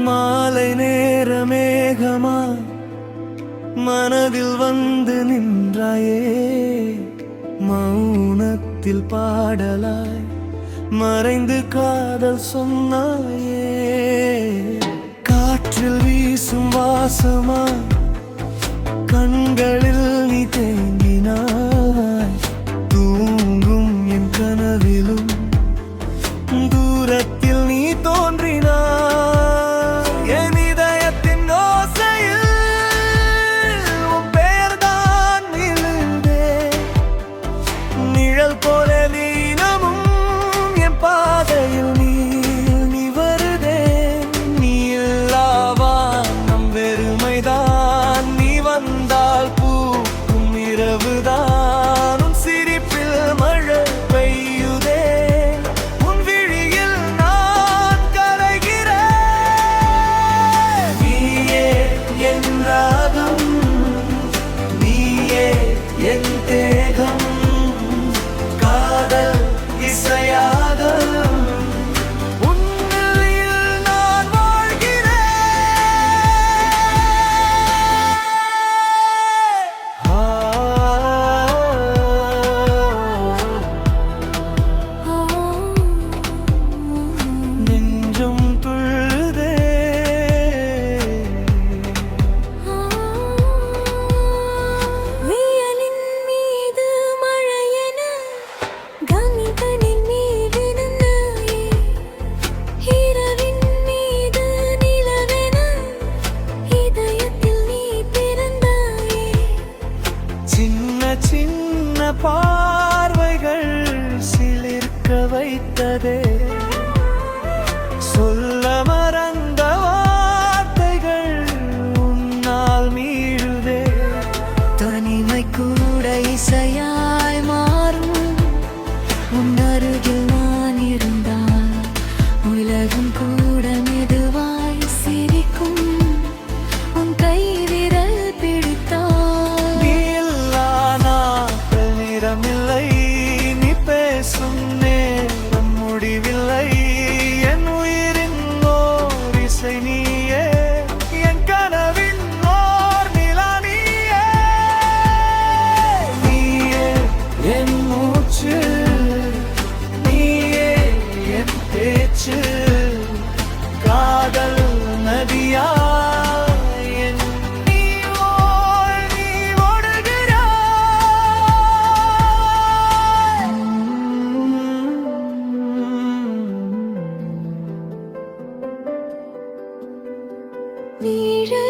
மாலை நேர மேகமா மனதில் வந்து நின்றாயே, மௌனத்தில் பாடலாய் மறைந்து காதல் சொன்னாயே. காற்றில் வீசும் வாசமா கண்களில் நீ தேங்கினாய், தூங்கும் என் கனவிலும் தூரத்தில் நீ தோன்றினாய். என் இதயத்தின் ஓசையில் உன் பெயர்தான் நிழலே, நிழல் போல நீனமும் என் பாதையில் நீ வருதே. நீ இல்லாவா நம் வெறுமைதான், நீ வந்தால் பூக்கும் இரவுதான். உன் சிரிப்பில் மழை பெய்யுதே, உன் விழியில் நான் கரைகிறேன். நீயே என் ராகம், நீயே என் தேகம், காதல் இசையாக உன்னில் நான் வாழ்கிறேன். நெஞ்சம் துள்ளுதே. வியலின் மீது மழையென கனிகளின் மீது நன்னாயே, இரவின் மீது நிலவென இதயத்தில் நீ பிறந்தாயே. சின்ன சின்ன பார்வைகள் சிலிர்க்க வைத்ததே, சொல்ல மறந்த வார்த்தைகள் உன்னால் மீழுதே. தனிமை கூட இசையாய் மாறும், உன் அருகில் நான் இருந்தால் உலகம் கூட மெதுவாய் சிரிக்கும். உன் கை விரல் பிடித்தால் நீ இல்லா நாட்கள் நிறமில்லை, நீ பேசும் நேரம் முடிவில்லை. என் உயிரின் ஓர் இசை நீயே, என் கனவின் ஓர் நிலா நீயே. நீயே என் மூச்சு, நீயே என் பேச்சு, காதல் நதியா என் நீயோடு நீ ஓடுகிறாய். நீழல்